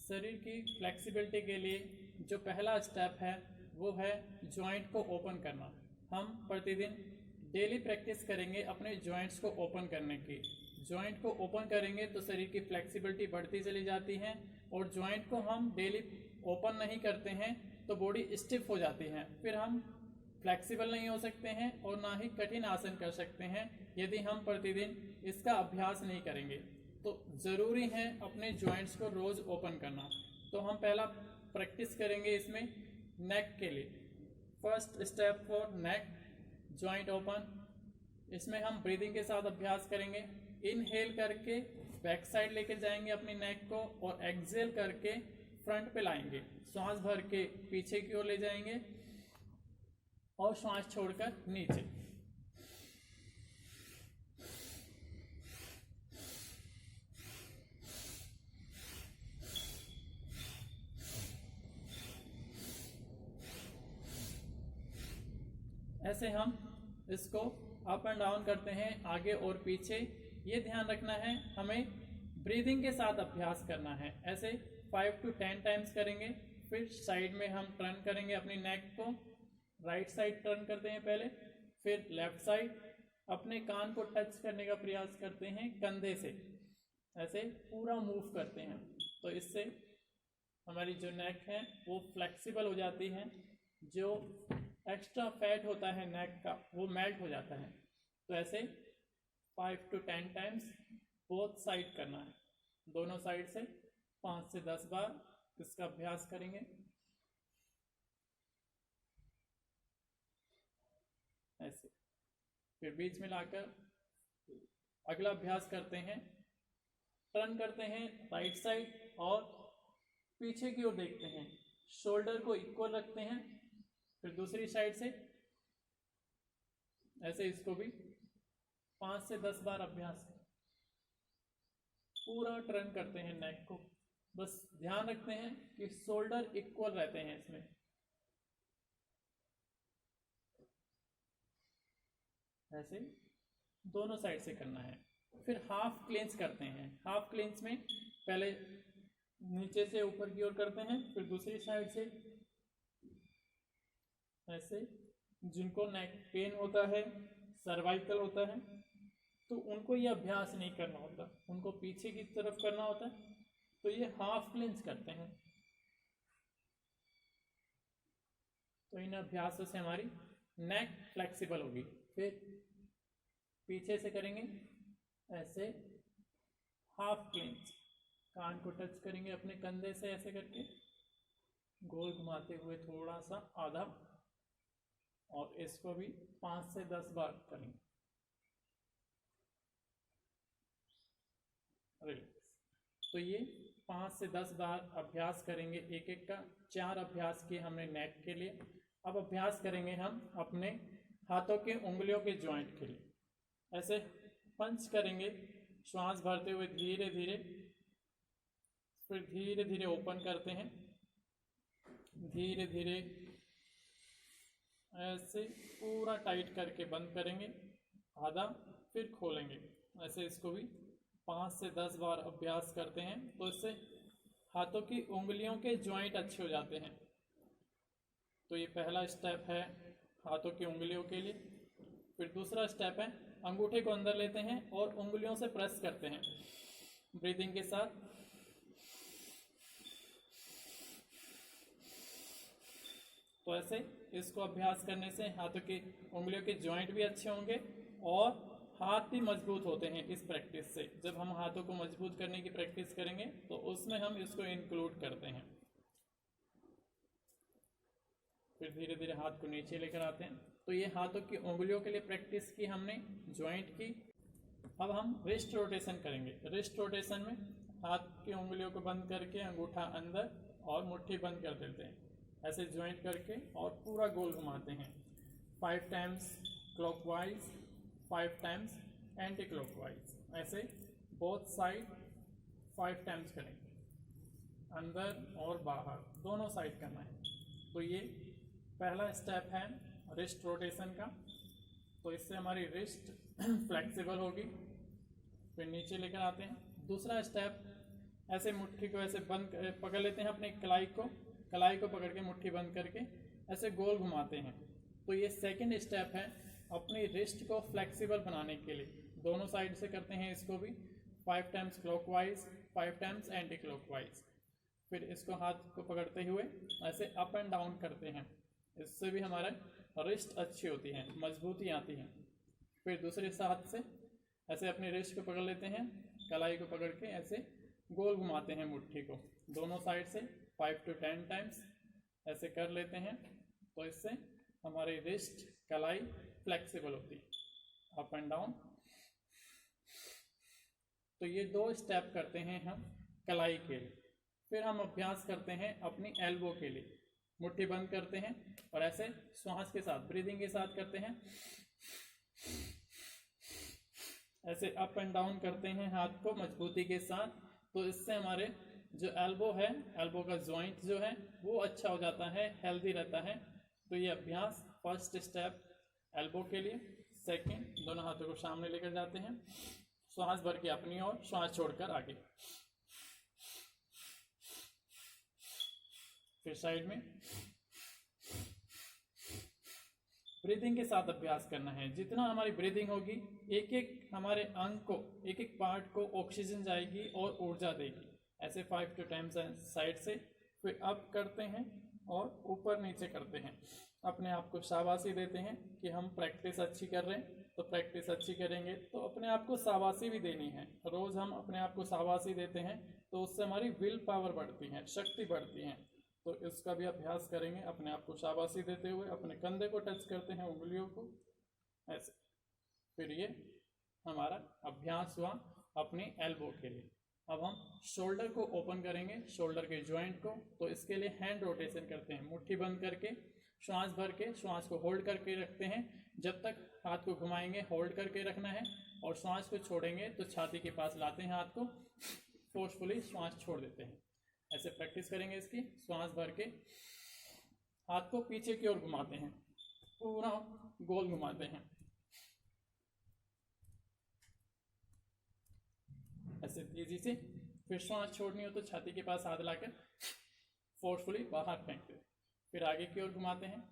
शरीर की फ्लेक्सिबिलिटी के लिए जो पहला स्टेप है वो है जॉइंट को ओपन करना। हम प्रतिदिन डेली प्रैक्टिस करेंगे अपने जॉइंट्स को ओपन करने की। जॉइंट को ओपन करेंगे तो शरीर की फ्लेक्सिबिलिटी बढ़ती चली जाती है, और जॉइंट को हम डेली ओपन नहीं करते हैं तो बॉडी स्टिफ हो जाती है, फिर हम फ्लेक्सिबल नहीं हो सकते हैं और ना ही कठिन आसन कर सकते हैं यदि हम प्रतिदिन इसका अभ्यास नहीं करेंगे। तो ज़रूरी है अपने जॉइंट्स को रोज़ ओपन करना। तो हम पहला प्रैक्टिस करेंगे इसमें नेक के लिए। First step for neck, joint open. इसमें हम ब्रीदिंग के साथ अभ्यास करेंगे। इनहेल करके बैक साइड लेके जाएंगे अपनी नेक को, और एक्सहेल करके फ्रंट पे लाएंगे। श्वास भर के पीछे की ओर ले जाएंगे और श्वास छोड़कर नीचे। ऐसे हम इसको अप एंड डाउन करते हैं, आगे और पीछे। ये ध्यान रखना है हमें ब्रीदिंग के साथ अभ्यास करना है। ऐसे 5 to 10 टाइम्स करेंगे। फिर साइड में हम टर्न करेंगे अपनी नेक को। राइट साइड टर्न करते हैं पहले, फिर लेफ्ट साइड। अपने कान को टच करने का प्रयास करते हैं कंधे से, ऐसे पूरा मूव करते हैं। तो इससे हमारी जो नेक है वो फ्लेक्सिबल हो जाती है, जो एक्स्ट्रा फैट होता है नेक का वो मेल्ट हो जाता है। तो ऐसे 5 to 10 टाइम्स बोथ साइड करना है, दोनों साइड से 5 से 10 बार इसका अभ्यास करेंगे। ऐसे फिर बीच में लाकर अगला अभ्यास करते हैं। टर्न करते हैं राइट साइड और पीछे की ओर देखते हैं, शोल्डर को इक्वल रखते हैं। फिर दूसरी साइड से ऐसे इसको भी 5 से 10 बार अभ्यास करें। पूरा टर्न करते हैं नेक को। बस ध्यान रखते हैं कि शोल्डर इक्वल रहते हैं इसमें। ऐसे दोनों साइड से करना है। फिर हाफ क्लेंच करते हैं। हाफ क्लेंच में पहले नीचे से ऊपर की ओर करते हैं, फिर दूसरी साइड से ऐसे। जिनको नेक पेन होता है, सर्वाइकल होता है, तो उनको ये अभ्यास नहीं करना होता, उनको पीछे की तरफ करना होता है, तो ये हाफ क्लेंच करते हैं। तो इन अभ्यासों से हमारी नेक फ्लेक्सिबल होगी। फिर पीछे से करेंगे ऐसे हाफ क्लेंच। कान को टच करेंगे अपने कंधे से, ऐसे करके गोल घुमाते हुए थोड़ा सा आधा, और इसको भी 5 से 10 बार करेंगे। तो ये 5 से 10 बार अभ्यास करेंगे एक एक का। 4 अभ्यास किए हमने नेक के लिए। अब अभ्यास करेंगे हम अपने हाथों के उंगलियों के जॉइंट के लिए। ऐसे पंच करेंगे, श्वास भरते हुए धीरे धीरे, फिर धीरे धीरे ओपन करते हैं, धीरे धीरे ऐसे पूरा टाइट करके बंद करेंगे आधा, फिर खोलेंगे। ऐसे इसको भी 5 से 10 बार अभ्यास करते हैं, तो इससे हाथों की उंगलियों के जॉइंट अच्छे हो जाते हैं। तो ये पहला स्टेप है हाथों की उंगलियों के लिए। फिर दूसरा स्टेप है अंगूठे को अंदर लेते हैं और उंगलियों से प्रेस करते हैं ब्रीदिंग के साथ। तो ऐसे इसको अभ्यास करने से हाथों की उंगलियों के जॉइंट भी अच्छे होंगे और हाथ भी मजबूत होते हैं। इस प्रैक्टिस से जब हम हाथों को मजबूत करने की प्रैक्टिस करेंगे तो उसमें हम इसको इंक्लूड करते हैं। फिर धीरे धीरे हाथ को नीचे लेकर आते हैं। तो ये हाथों की उंगलियों के लिए प्रैक्टिस की हमने, जॉइंट की। अब हम रिस्ट रोटेशन करेंगे। रिस्ट रोटेशन में हाथ की उंगलियों को बंद करके अंगूठा अंदर और मुट्ठी बंद कर देते हैं, ऐसे ज्वाइंट करके और पूरा गोल घुमाते हैं। 5 times clockwise, 5 times anti clockwise, ऐसे बोथ साइड 5 टाइम्स करेंगे, अंदर और बाहर दोनों साइड करना है। तो ये पहला स्टेप है रिस्ट रोटेशन का। तो इससे हमारी रिस्ट फ्लेक्सिबल होगी। फिर नीचे लेकर आते हैं। दूसरा स्टेप ऐसे मुट्ठी को ऐसे बंद पकड़ लेते हैं, अपने कलाई को पकड़ के मुट्ठी बंद करके ऐसे गोल घुमाते हैं। तो ये सेकंड स्टेप है अपनी रिस्ट को फ्लेक्सिबल बनाने के लिए। दोनों साइड से करते हैं इसको भी 5 times clockwise, 5 times anti clockwise. फिर इसको हाथ को पकड़ते हुए ऐसे अप एंड डाउन करते हैं, इससे भी हमारा रिस्ट अच्छी होती है, मजबूती आती है। फिर दूसरे हाथ से ऐसे अपनी रिस्ट को पकड़ लेते हैं, कलाई को पकड़ के ऐसे गोल घुमाते हैं मुट्ठी को दोनों साइड से 5 to 10 टाइम्स ऐसे कर लेते हैं। तो इससे हमारी रिस्ट कलाई फ्लेक्सिबल होती है, अप एंड डाउन। तो ये 2 स्टेप करते हैं हम कलाई के लिए। फिर हम अभ्यास करते हैं अपनी एल्बो के लिए। मुट्ठी बंद करते हैं और ऐसे श्वास के साथ, ब्रीदिंग के साथ करते हैं, ऐसे अप एंड डाउन करते हैं हाथ को मजबूती के साथ। तो इससे हमारे जो एल्बो है, एल्बो का जॉइंट जो है वो अच्छा हो जाता है, हेल्दी रहता है। तो ये अभ्यास फर्स्ट स्टेप एल्बो के लिए। सेकंड, दोनों हाथों को सामने लेकर जाते हैं, श्वास भर के अपनी ओर, श्वास छोड़कर आगे। फिर साइड में ब्रीदिंग के साथ अभ्यास करना है। जितना हमारी ब्रीदिंग होगी, एक एक हमारे अंग को, एक एक पार्ट को ऑक्सीजन जाएगी और ऊर्जा देगी। ऐसे 5 to 10 साइड से। फिर अप करते हैं और ऊपर नीचे करते हैं, अपने आप को शाबाशी देते हैं कि हम प्रैक्टिस अच्छी कर रहे हैं। तो प्रैक्टिस अच्छी करेंगे तो अपने आप को शाबाशी भी देनी है। रोज़ हम अपने आप को शाबाशी देते हैं तो उससे हमारी विल पावर बढ़ती है, शक्ति बढ़ती है। तो इसका भी अभ्यास करेंगे, अपने आप को शाबाशी देते हुए अपने कंधे को टच करते हैं, उंगलियों को ऐसे। फिर ये हमारा अभ्यास हुआ अपनी एल्बो के लिए। अब हम शोल्डर को ओपन करेंगे, शोल्डर के जॉइंट को। तो इसके लिए हैंड रोटेशन करते हैं, मुट्ठी बंद करके श्वास भर के, श्वास को होल्ड करके रखते हैं। जब तक हाथ को घुमाएंगे होल्ड करके रखना है, और श्वास को छोड़ेंगे तो छाती के पास लाते हैं हाथ को, फोर्सफुली श्वास छोड़ देते हैं। ऐसे प्रैक्टिस करेंगे इसकी। श्वास भर के हाथ को पीछे की ओर घुमाते हैं, पूरा गोल घुमाते हैं ऐसे तेजी से। फिर श्वास छोड़नी हो तो छाती के पास हाथ लाकर फोर्सफुली बाहर फेंकते हैं। फिर आगे की ओर घुमाते हैं।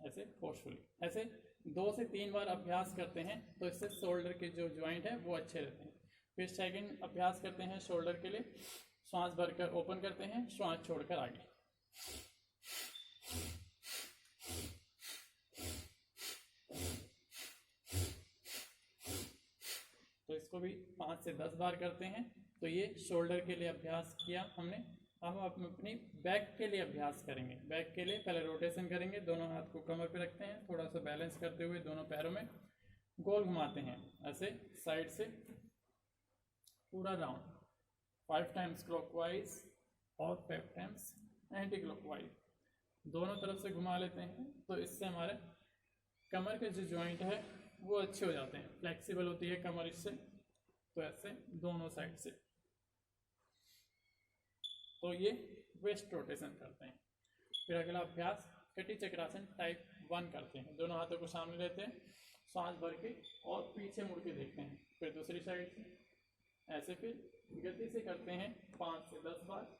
ऐसे फोर्सफुली, ऐसे 2 से 3 बार अभ्यास करते हैं तो इससे शोल्डर के जो जॉइंट है वो अच्छे रहते हैं। फिर सेकंड अभ्यास करते हैं शोल्डर के लिए। श्वास भरकर ओपन करते हैं, श्वास छोड़कर आगे। तो इसको भी 5 से 10 बार करते हैं। तो ये शोल्डर के लिए अभ्यास किया हमने। अब हम अपनी बैक के लिए अभ्यास करेंगे। बैक के लिए पहले रोटेशन करेंगे, दोनों हाथ को कमर पे रखते हैं, थोड़ा सा बैलेंस करते हुए दोनों पैरों में गोल घुमाते हैं ऐसे साइड से पूरा राउंड, 5 टाइम्स क्लॉकवाइज और 5 टाइम्स एंटी क्लॉकवाइज, दोनों तरफ से घुमा लेते हैं। तो इससे हमारे कमर के जो जॉइंट है वो अच्छे हो जाते हैं, फ्लेक्सिबल होती है कमर इससे। तो ऐसे दोनों साइड से। तो ये वेस्ट रोटेशन करते हैं। फिर अगला अभ्यास कटी चक्रासन टाइप 1 करते हैं। दोनों हाथों को सामने लेते हैं, सांस भर के और पीछे मुड़ के देखते हैं। फिर दूसरी साइड से ऐसे फिर गति से करते हैं 5 से 10 बार।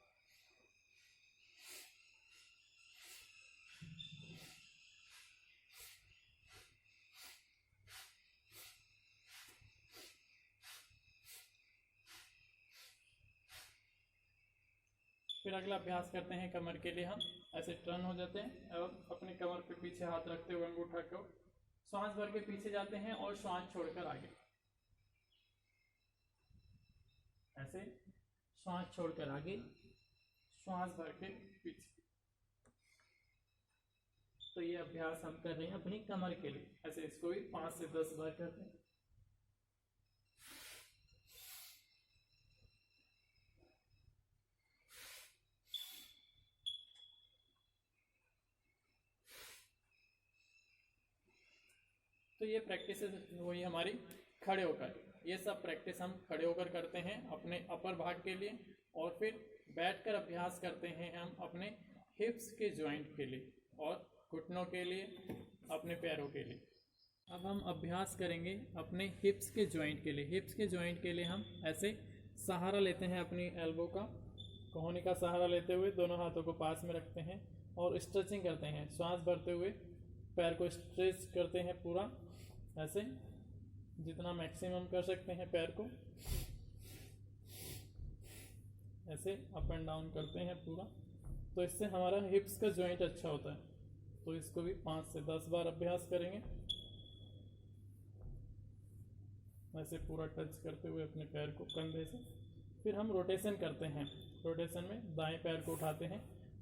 फिर अगला अभ्यास करते हैं कमर के लिए। हम ऐसे टर्न हो जाते हैं और अपने कमर पे पीछे हाथ रखते हुए अंगूठा को सांस भर के पीछे जाते हैं और सांस छोड़कर आगे। ऐसे सांस छोड़कर आगे, सांस भर के पीछे। तो ये अभ्यास हम कर रहे हैं अपनी कमर के लिए। ऐसे इसको भी 5 से 10 बार करते हैं। तो ये प्रैक्टिस वही हमारी खड़े होकर, ये सब प्रैक्टिस हम खड़े होकर करते हैं अपने अपर भाग के लिए। और फिर बैठकर अभ्यास करते हैं हम अपने हिप्स के जॉइंट के लिए और घुटनों के लिए, अपने पैरों के लिए। अब हम अभ्यास करेंगे अपने हिप्स के जॉइंट के लिए। हिप्स के जॉइंट के लिए हम ऐसे सहारा लेते हैं अपनी एल्बो का, कोहनी का सहारा लेते हुए दोनों हाथों को पास में रखते हैं और स्ट्रेचिंग करते हैं। श्वास भरते हुए पैर को स्ट्रेच करते हैं पूरा, ऐसे जितना मैक्सिमम कर सकते हैं पैर को, ऐसे अप एंड डाउन करते हैं पूरा। तो इससे हमारा हिप्स का जॉइंट अच्छा होता है। तो इसको भी 5 से 10 बार अभ्यास करेंगे, ऐसे पूरा टच करते हुए अपने पैर को कंधे से। फिर हम रोटेशन करते हैं। रोटेशन में दाएं पैर को उठाते हैं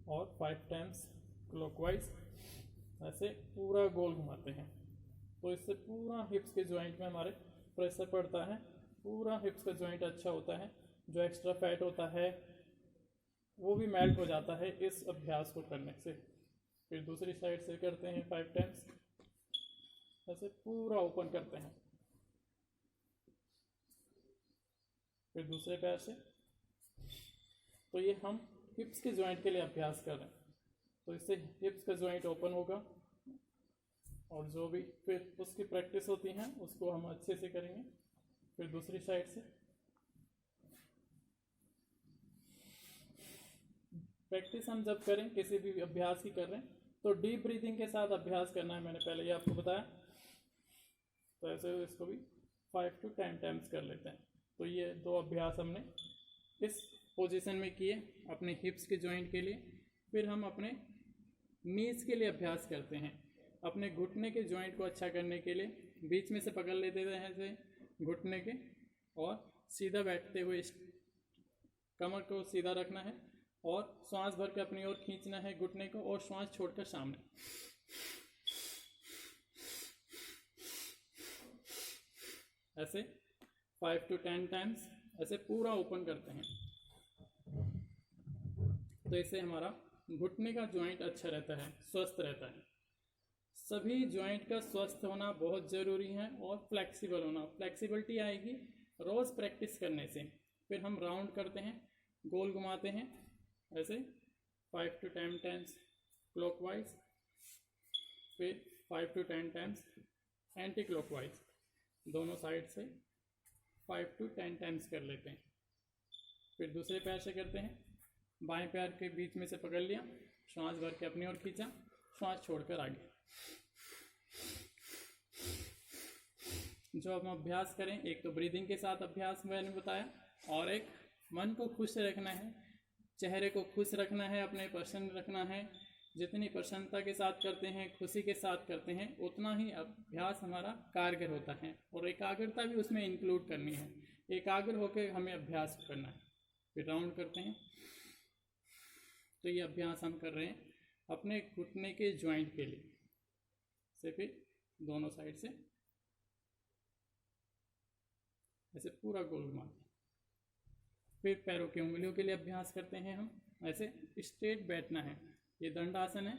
और 5 टाइम्स क्लॉकवाइज ऐसे पूरा गोल घुमाते हैं। तो इससे पूरा हिप्स के जॉइंट में हमारे प्रेशर पड़ता है, पूरा हिप्स का जॉइंट अच्छा होता है। जो एक्स्ट्रा फैट होता है वो भी मेल्ट हो जाता है इस अभ्यास को करने से। फिर दूसरी साइड से करते हैं 5 टाइम्स, ऐसे पूरा ओपन करते हैं। फिर दूसरे पैर से। तो ये हम हिप्स के जॉइंट के लिए अभ्यास कर रहे हैं। तो इससे हिप्स का जॉइंट ओपन होगा और जो भी फिर उसकी प्रैक्टिस होती है उसको हम अच्छे से करेंगे। फिर दूसरी साइड से प्रैक्टिस हम जब करें, किसी भी अभ्यास की कर रहे हैं तो डीप ब्रीदिंग के साथ अभ्यास करना है। मैंने पहले ही आपको बताया। तो ऐसे इसको भी 5 to 10 टाइम्स कर लेते हैं। तो ये 2 अभ्यास हमने इस पोजीशन में किए अपने हिप्स के जॉइंट के लिए। फिर हम अपने नीज के लिए अभ्यास करते हैं। अपने घुटने के जॉइंट को अच्छा करने के लिए बीच में से पकड़ लेते हैं ऐसे घुटने के, और सीधा बैठते हुए कमर को सीधा रखना है और श्वास भर के अपनी ओर खींचना है घुटने को और श्वास छोड़कर सामने। ऐसे 5 to 10 टाइम्स ऐसे पूरा ओपन करते हैं। तो इससे हमारा घुटने का जॉइंट अच्छा रहता है, स्वस्थ रहता है। सभी जॉइंट का स्वस्थ होना बहुत ज़रूरी है और फ्लेक्सिबल होना। फ्लेक्सिबिलिटी आएगी रोज़ प्रैक्टिस करने से। फिर हम राउंड करते हैं, गोल घुमाते हैं ऐसे 5 to 10 टाइम्स क्लॉकवाइज, फिर 5 to 10 टाइम्स एंटी क्लॉकवाइज, दोनों साइड से 5 to 10 टाइम्स कर लेते हैं। फिर दूसरे पैर से करते हैं। बाएं पैर के बीच में से पकड़ लिया, श्वास भर के अपनी ओर खींचा, श्वास छोड़कर आगे। जो हम अभ्यास करें, एक तो ब्रीदिंग के साथ अभ्यास मैंने बताया, और एक मन को खुश रखना है, चेहरे को खुश रखना है, अपने प्रसन्न रखना है। जितनी प्रसन्नता के साथ करते हैं, खुशी के साथ करते हैं, उतना ही अभ्यास हमारा कारगर होता है। और एकाग्रता भी उसमें इंक्लूड करनी है, एकाग्र होकर हमें अभ्यास करना है। फिर राउंड करते हैं। तो ये अभ्यास हम कर रहे हैं अपने घुटने के जॉइंट के लिए। से फिर दोनों साइड से ऐसे पूरा गोल घुमाते हैं। फिर पैरों की उंगलियों के लिए अभ्यास करते हैं हम। ऐसे स्ट्रेट बैठना है, ये दंडासन है।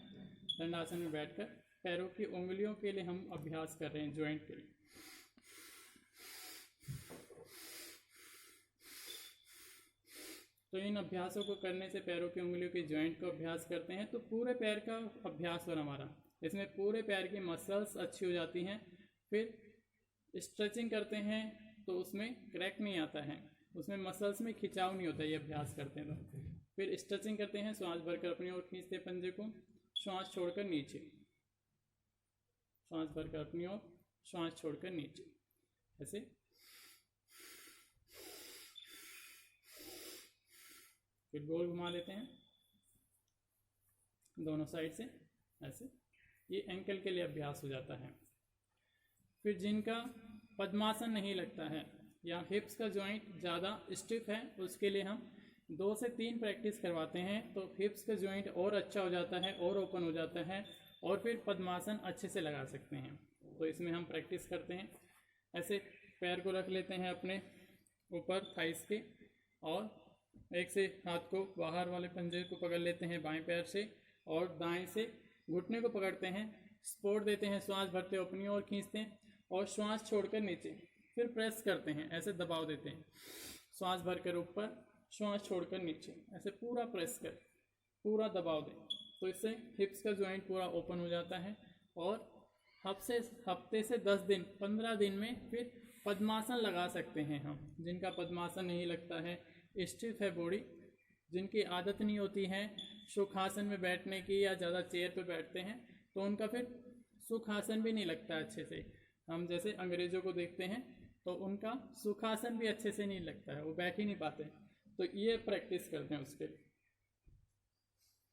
दंडासन में बैठकर पैरों की उंगलियों के लिए हम अभ्यास कर रहे हैं जॉइंट के लिए। तो इन अभ्यासों को करने से पैरों की उंगलियों के जॉइंट को अभ्यास करते हैं तो पूरे पैर का अभ्यास हो हमारा। इसमें पूरे पैर की मसल्स अच्छी हो जाती हैं। फिर स्ट्रेचिंग करते हैं तो उसमें क्रैक नहीं आता है, उसमें मसल्स में खिंचाव नहीं होता ये अभ्यास करते हैं तो। फिर स्ट्रेचिंग करते हैं, श्वास भरकर अपनी ओर खींचते हैं पंजे को, श्वास छोड़कर नीचे, श्वास भरकर अपनी ओर, श्वास छोड़कर नीचे, ऐसे। फिर गोल घुमा लेते हैं दोनों साइड से ऐसे। ये एंकल के लिए अभ्यास हो जाता है। फिर जिनका पद्मासन नहीं लगता है या हिप्स का जॉइंट ज़्यादा स्टिफ है, उसके लिए हम 2 से 3 प्रैक्टिस करवाते हैं तो हिप्स का जॉइंट और अच्छा हो जाता है और ओपन हो जाता है और फिर पद्मासन अच्छे से लगा सकते हैं। तो इसमें हम प्रैक्टिस करते हैं। ऐसे पैर को रख लेते हैं अपने ऊपर थाइस के और एक से हाथ को बाहर वाले पंजे को पकड़ लेते हैं बाएं पैर से और दाएं से घुटने को पकड़ते हैं, सपोर्ट देते हैं, श्वास भरते हुए अपनी ओर खींचते हैं और श्वास छोड़कर नीचे। फिर प्रेस करते हैं, ऐसे दबाव देते हैं, श्वास भरकर ऊपर, श्वास छोड़कर नीचे, ऐसे पूरा प्रेस कर, पूरा दबाव दें, तो इससे हिप्स का जॉइंट पूरा ओपन हो जाता है। और हफ्ते से 10 दिन 15 दिन में फिर पद्मासन लगा सकते हैं हम। जिनका पद्मासन नहीं लगता है, स्टिफ है बॉडी, जिनकी आदत नहीं होती है सुखासन में बैठने की या ज़्यादा चेयर पे बैठते हैं, तो उनका फिर सुखासन भी नहीं लगता अच्छे से। हम जैसे अंग्रेज़ों को देखते हैं तो उनका सुखासन भी अच्छे से नहीं लगता है, वो बैठ ही नहीं पाते। तो ये प्रैक्टिस करते हैं उसके।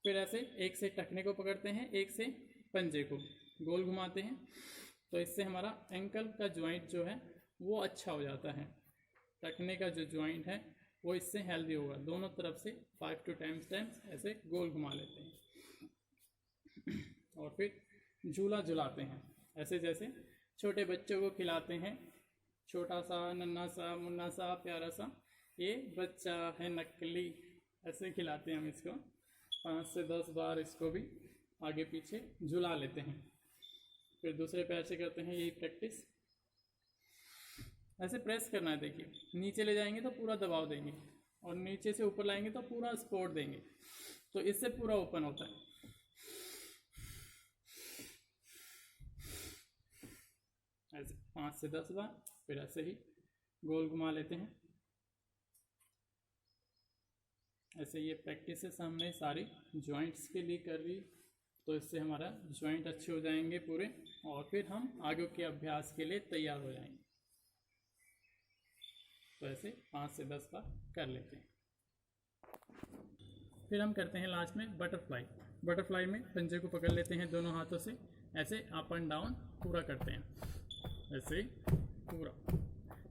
फिर ऐसे एक से टखने को पकड़ते हैं, एक से पंजे को गोल घुमाते हैं, तो इससे हमारा एंकल का जॉइंट जो है वो अच्छा हो जाता है। टखने का जो जॉइंट है वो इससे हेल्दी होगा। दोनों तरफ से 5 to 10 टाइम्स ऐसे गोल घुमा लेते हैं। और फिर झूला झुलाते हैं, ऐसे जैसे छोटे बच्चों को खिलाते हैं। छोटा सा नन्हा सा मुन्ना सा प्यारा सा ये बच्चा है नकली, ऐसे खिलाते हैं हम इसको। 5 से 10 बार इसको भी आगे पीछे झुला लेते हैं। फिर दूसरे पैर से करते हैं यही प्रैक्टिस। ऐसे प्रेस करना है, देखिए नीचे ले जाएंगे तो पूरा दबाव देंगे और नीचे से ऊपर लाएंगे तो पूरा सपोर्ट देंगे, तो इससे पूरा ओपन होता है। ऐसे 5 से 10 बार, फिर ऐसे ही गोल घुमा लेते हैं। ऐसे ये प्रैक्टिस है सामने सारी जॉइंट्स के लिए कर रही, तो इससे हमारा जॉइंट अच्छे हो जाएंगे पूरे, और फिर हम आगे के अभ्यास के लिए तैयार हो जाएंगे। तो ऐसे 5 से 10 बार कर लेते हैं। फिर हम करते हैं लास्ट में बटरफ्लाई। बटरफ्लाई में पंजे को पकड़ लेते हैं दोनों हाथों से, ऐसे अप एंड डाउन पूरा करते हैं। ऐसे पूरा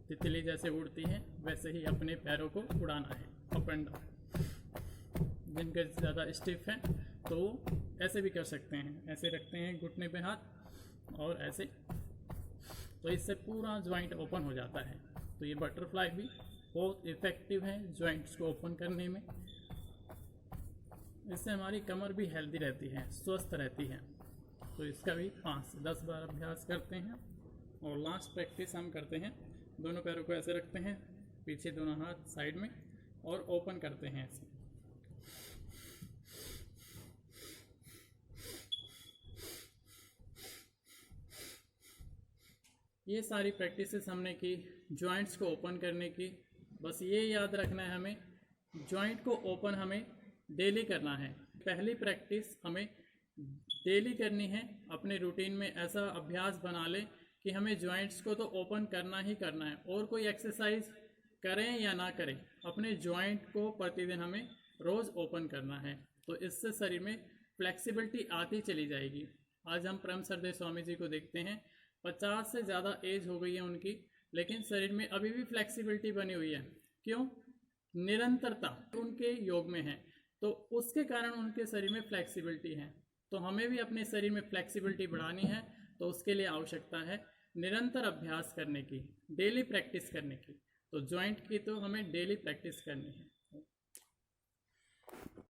तितली जैसे उड़ती है वैसे ही अपने पैरों को उड़ाना है, अप एंड डाउन। जिनके ज़्यादा स्टिफ है तो ऐसे भी कर सकते हैं, ऐसे रखते हैं घुटने पे हाथ और ऐसे, तो इससे पूरा जॉइंट ओपन हो जाता है। तो ये बटरफ्लाई भी बहुत इफ़ेक्टिव है जॉइंट्स को ओपन करने में। इससे हमारी कमर भी हेल्दी रहती है, स्वस्थ रहती है। तो इसका भी 5 से 10 बार अभ्यास करते हैं। और लास्ट प्रैक्टिस हम करते हैं, दोनों पैरों को ऐसे रखते हैं, पीछे दोनों हाथ साइड में और ओपन करते हैं ऐसे। ये सारी प्रैक्टिसेस हमने की जॉइंट्स को ओपन करने की। बस ये याद रखना है हमें, जॉइंट को ओपन हमें डेली करना है। पहली प्रैक्टिस हमें डेली करनी है, अपने रूटीन में ऐसा अभ्यास बना ले कि हमें जॉइंट्स को तो ओपन करना ही करना है। और कोई एक्सरसाइज करें या ना करें, अपने जॉइंट को प्रतिदिन हमें रोज़ ओपन करना है। तो इससे शरीर में फ्लेक्सिबिलिटी आती चली जाएगी। आज हम परम सरदेव स्वामी जी को देखते हैं, 50 से ज़्यादा एज हो गई है उनकी, लेकिन शरीर में अभी भी फ्लेक्सिबिलिटी बनी हुई है। क्यों? निरंतरता उनके योग में है, तो उसके कारण उनके शरीर में फ्लेक्सिबिलिटी है। तो हमें भी अपने शरीर में फ्लेक्सिबिलिटी बढ़ानी है, तो उसके लिए आवश्यकता है निरंतर अभ्यास करने की, डेली प्रैक्टिस करने की। तो जॉइंट की तो हमें डेली प्रैक्टिस करनी है।